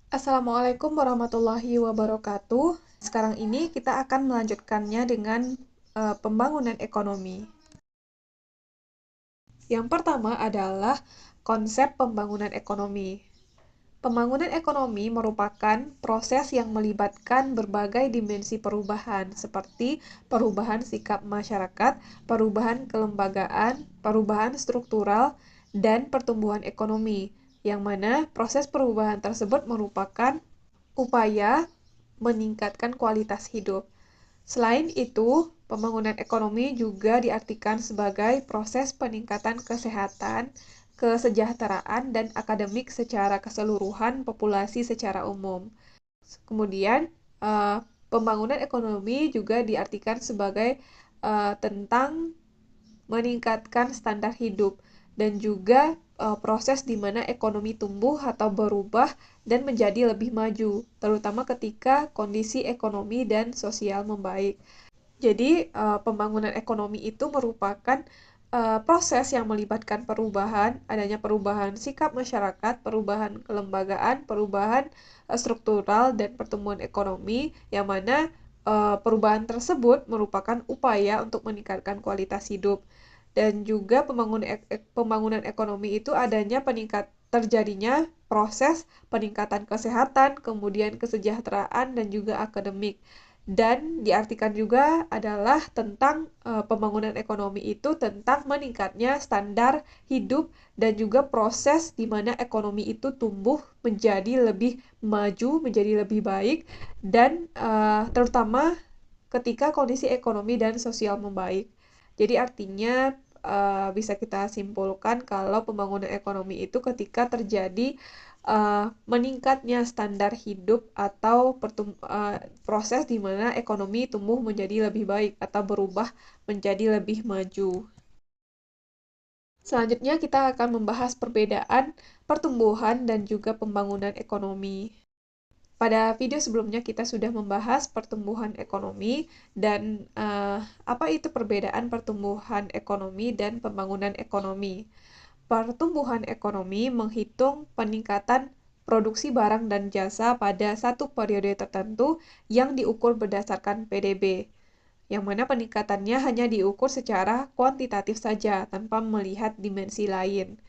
Assalamualaikum warahmatullahi wabarakatuh. Sekarang ini kita akan melanjutkannya dengan pembangunan ekonomi. Yang pertama adalah konsep pembangunan ekonomi. Pembangunan ekonomi merupakan proses yang melibatkan berbagai dimensi perubahan, seperti perubahan sikap masyarakat, perubahan kelembagaan, perubahan struktural, dan pertumbuhan ekonomi, yang mana proses perubahan tersebut merupakan upaya meningkatkan kualitas hidup. Selain itu, pembangunan ekonomi juga diartikan sebagai proses peningkatan kesehatan, kesejahteraan, dan akademik secara keseluruhan populasi secara umum. Kemudian, pembangunan ekonomi juga diartikan sebagai tentang meningkatkan standar hidup dan juga proses di mana ekonomi tumbuh atau berubah dan menjadi lebih maju, terutama ketika kondisi ekonomi dan sosial membaik. Jadi, pembangunan ekonomi itu merupakan proses yang melibatkan perubahan, adanya perubahan sikap masyarakat, perubahan kelembagaan, perubahan struktural, dan pertumbuhan ekonomi, yang mana perubahan tersebut merupakan upaya untuk meningkatkan kualitas hidup. Dan juga pembangunan ekonomi itu adanya terjadinya proses peningkatan kesehatan, kemudian kesejahteraan, dan juga akademik. Dan diartikan juga adalah tentang pembangunan ekonomi itu tentang meningkatnya standar hidup dan juga proses di mana ekonomi itu tumbuh menjadi lebih maju, menjadi lebih baik, dan terutama ketika kondisi ekonomi dan sosial membaik. Jadi artinya bisa kita simpulkan kalau pembangunan ekonomi itu ketika terjadi meningkatnya standar hidup atau proses di mana ekonomi tumbuh menjadi lebih baik atau berubah menjadi lebih maju. Selanjutnya kita akan membahas perbedaan pertumbuhan dan juga pembangunan ekonomi. Pada video sebelumnya kita sudah membahas pertumbuhan ekonomi dan apa itu perbedaan pertumbuhan ekonomi dan pembangunan ekonomi. Pertumbuhan ekonomi menghitung peningkatan produksi barang dan jasa pada satu periode tertentu yang diukur berdasarkan PDB, yang mana peningkatannya hanya diukur secara kuantitatif saja tanpa melihat dimensi lain.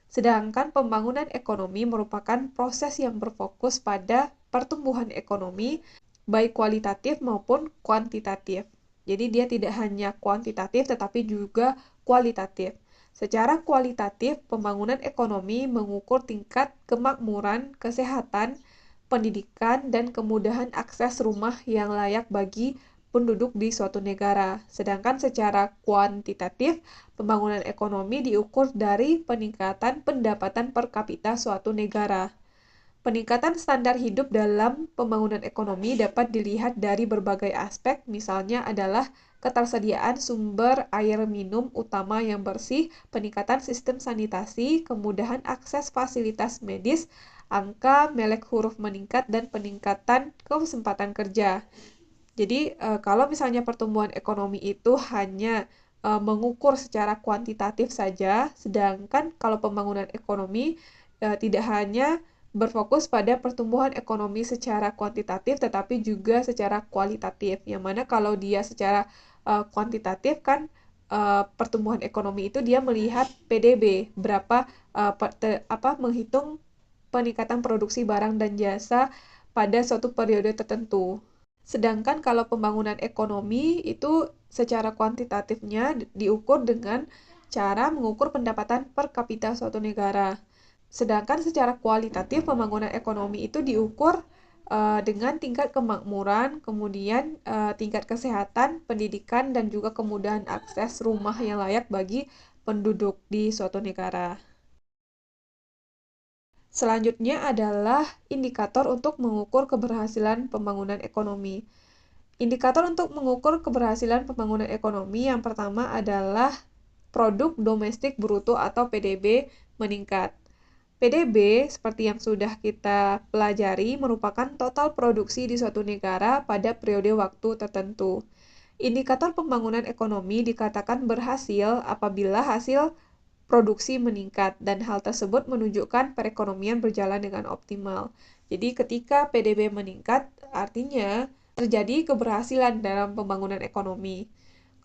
Sedangkan pembangunan ekonomi merupakan proses yang berfokus pada pertumbuhan ekonomi, baik kualitatif maupun kuantitatif. Jadi dia tidak hanya kuantitatif tetapi juga kualitatif. Secara kualitatif, pembangunan ekonomi mengukur tingkat kemakmuran, kesehatan, pendidikan, dan kemudahan akses rumah yang layak bagi penduduk di suatu negara. Sedangkan secara kuantitatif, pembangunan ekonomi diukur dari peningkatan pendapatan per kapita suatu negara. Peningkatan standar hidup dalam pembangunan ekonomi dapat dilihat dari berbagai aspek, misalnya adalah ketersediaan sumber air minum utama yang bersih, peningkatan sistem sanitasi, kemudahan akses fasilitas medis, angka melek huruf meningkat, dan peningkatan kesempatan kerja. Jadi, kalau misalnya pertumbuhan ekonomi itu hanya mengukur secara kuantitatif saja, sedangkan kalau pembangunan ekonomi tidak hanya berfokus pada pertumbuhan ekonomi secara kuantitatif, tetapi juga secara kualitatif. Yang mana kalau dia secara kuantitatif kan pertumbuhan ekonomi itu dia melihat PDB, berapa menghitung peningkatan produksi barang dan jasa pada suatu periode tertentu. Sedangkan kalau pembangunan ekonomi itu secara kuantitatifnya diukur dengan cara mengukur pendapatan per kapita suatu negara. Sedangkan secara kualitatif pembangunan ekonomi itu diukur dengan tingkat kemakmuran, kemudian tingkat kesehatan, pendidikan, dan juga kemudahan akses rumah yang layak bagi penduduk di suatu negara. Selanjutnya adalah indikator untuk mengukur keberhasilan pembangunan ekonomi. Indikator untuk mengukur keberhasilan pembangunan ekonomi yang pertama adalah produk domestik bruto atau PDB meningkat. PDB, seperti yang sudah kita pelajari, merupakan total produksi di suatu negara pada periode waktu tertentu. Indikator pembangunan ekonomi dikatakan berhasil apabila hasil produksi meningkat, dan hal tersebut menunjukkan perekonomian berjalan dengan optimal. Jadi ketika PDB meningkat, artinya terjadi keberhasilan dalam pembangunan ekonomi.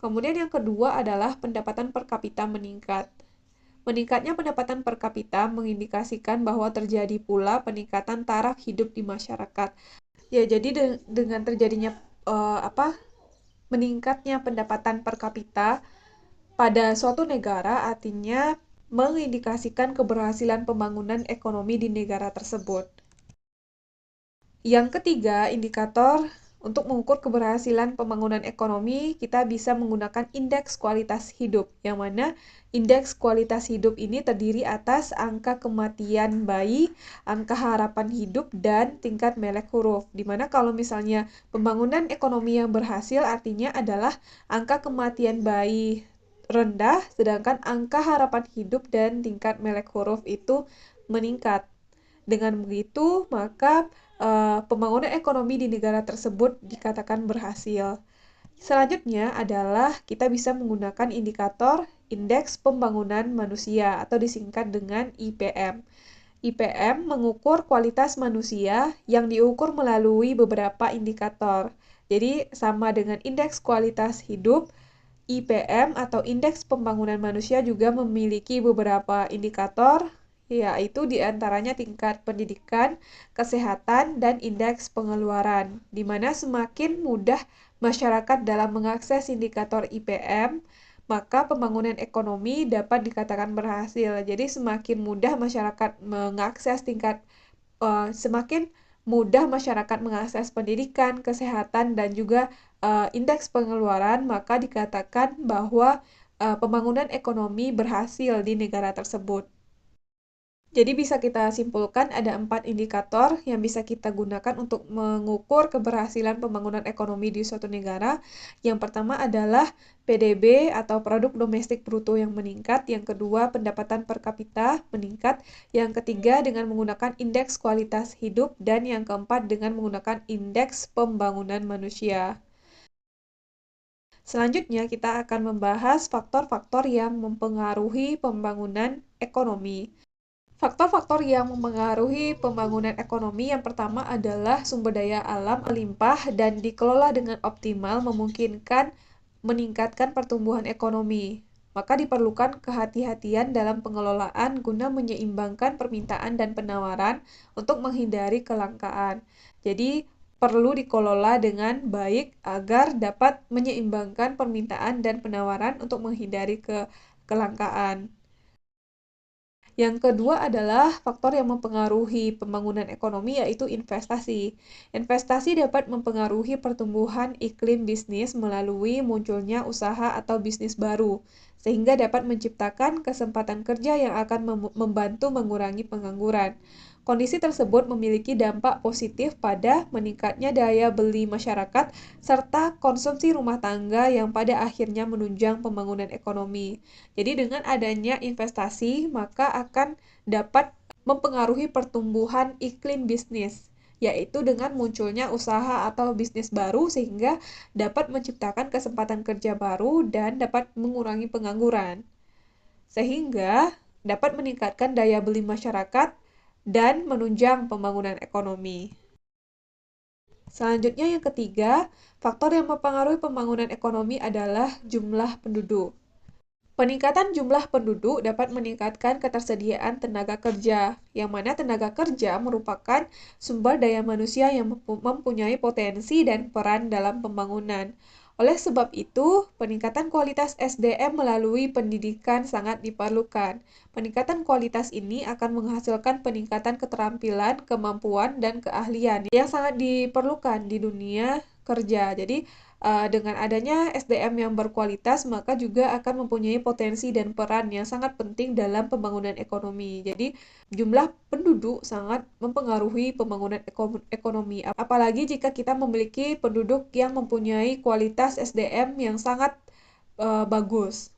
Kemudian yang kedua adalah pendapatan per kapita meningkat. Meningkatnya pendapatan per kapita mengindikasikan bahwa terjadi pula peningkatan taraf hidup di masyarakat. Ya, jadi dengan terjadinya meningkatnya pendapatan per kapita pada suatu negara artinya mengindikasikan keberhasilan pembangunan ekonomi di negara tersebut. Yang ketiga, indikator untuk mengukur keberhasilan pembangunan ekonomi, kita bisa menggunakan indeks kualitas hidup, yang mana indeks kualitas hidup ini terdiri atas angka kematian bayi, angka harapan hidup, dan tingkat melek huruf. Dimana kalau misalnya pembangunan ekonomi yang berhasil artinya adalah angka kematian bayi rendah, sedangkan angka harapan hidup dan tingkat melek huruf itu meningkat. Dengan begitu, maka pembangunan ekonomi di negara tersebut dikatakan berhasil. Selanjutnya adalah kita bisa menggunakan indikator Indeks Pembangunan Manusia atau disingkat dengan IPM. IPM mengukur kualitas manusia yang diukur melalui beberapa indikator. Jadi sama dengan indeks kualitas hidup, IPM atau Indeks Pembangunan Manusia juga memiliki beberapa indikator, yaitu diantaranya tingkat pendidikan, kesehatan, dan indeks pengeluaran, di mana semakin mudah masyarakat dalam mengakses indikator IPM, maka pembangunan ekonomi dapat dikatakan berhasil. Jadi semakin mudah masyarakat mengakses semakin mudah masyarakat mengakses pendidikan, kesehatan, dan juga indeks pengeluaran, maka dikatakan bahwa pembangunan ekonomi berhasil di negara tersebut. Jadi bisa kita simpulkan ada 4 indikator yang bisa kita gunakan untuk mengukur keberhasilan pembangunan ekonomi di suatu negara. Yang pertama adalah PDB atau produk domestik bruto yang meningkat, yang kedua pendapatan per kapita meningkat, yang ketiga dengan menggunakan indeks kualitas hidup, dan yang keempat dengan menggunakan indeks pembangunan manusia. Selanjutnya kita akan membahas faktor-faktor yang mempengaruhi pembangunan ekonomi. Faktor-faktor yang mempengaruhi pembangunan ekonomi yang pertama adalah sumber daya alam melimpah dan dikelola dengan optimal memungkinkan meningkatkan pertumbuhan ekonomi. Maka diperlukan kehati-hatian dalam pengelolaan guna menyeimbangkan permintaan dan penawaran untuk menghindari kelangkaan. Jadi perlu dikelola dengan baik agar dapat menyeimbangkan permintaan dan penawaran untuk menghindari kelangkaan. Yang kedua adalah faktor yang mempengaruhi pembangunan ekonomi, yaitu investasi. Investasi dapat mempengaruhi pertumbuhan iklim bisnis melalui munculnya usaha atau bisnis baru, sehingga dapat menciptakan kesempatan kerja yang akan membantu mengurangi pengangguran. Kondisi tersebut memiliki dampak positif pada meningkatnya daya beli masyarakat serta konsumsi rumah tangga yang pada akhirnya menunjang pembangunan ekonomi. Jadi dengan adanya investasi, maka akan dapat mempengaruhi pertumbuhan iklim bisnis, yaitu dengan munculnya usaha atau bisnis baru sehingga dapat menciptakan kesempatan kerja baru dan dapat mengurangi pengangguran. Sehingga dapat meningkatkan daya beli masyarakat dan menunjang pembangunan ekonomi. Selanjutnya yang ketiga, faktor yang mempengaruhi pembangunan ekonomi adalah jumlah penduduk. Peningkatan jumlah penduduk dapat meningkatkan ketersediaan tenaga kerja, yang mana tenaga kerja merupakan sumber daya manusia yang mempunyai potensi dan peran dalam pembangunan. Oleh sebab itu, peningkatan kualitas SDM melalui pendidikan sangat diperlukan. Peningkatan kualitas ini akan menghasilkan peningkatan keterampilan, kemampuan, dan keahlian yang sangat diperlukan di dunia kerja. Jadi, dengan adanya SDM yang berkualitas, maka juga akan mempunyai potensi dan peran yang sangat penting dalam pembangunan ekonomi. Jadi, jumlah penduduk sangat mempengaruhi pembangunan ekonomi. Apalagi jika kita memiliki penduduk yang mempunyai kualitas SDM yang sangat bagus.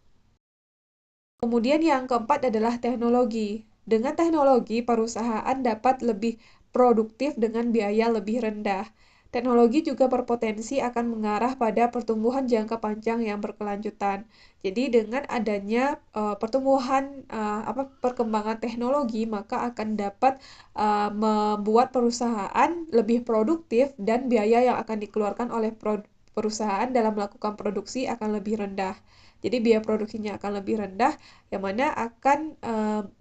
Kemudian yang keempat adalah teknologi. Dengan teknologi, perusahaan dapat lebih produktif dengan biaya lebih rendah. Teknologi juga berpotensi akan mengarah pada pertumbuhan jangka panjang yang berkelanjutan. Jadi dengan adanya perkembangan teknologi, maka akan dapat membuat perusahaan lebih produktif dan biaya yang akan dikeluarkan oleh perusahaan dalam melakukan produksi akan lebih rendah. Jadi biaya produksinya akan lebih rendah, yang mana akan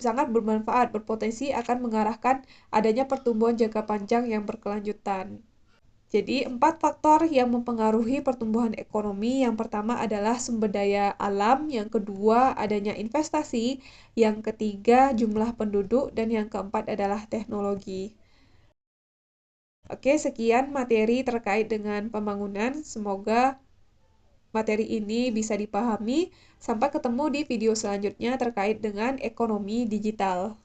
sangat bermanfaat, berpotensi akan mengarahkan adanya pertumbuhan jangka panjang yang berkelanjutan. Jadi, 4 faktor yang mempengaruhi pertumbuhan ekonomi. Yang pertama adalah sumber daya alam, yang kedua adanya investasi, yang ketiga jumlah penduduk, dan yang keempat adalah teknologi. Oke, sekian materi terkait dengan pembangunan. Semoga materi ini bisa dipahami. Sampai ketemu di video selanjutnya terkait dengan ekonomi digital.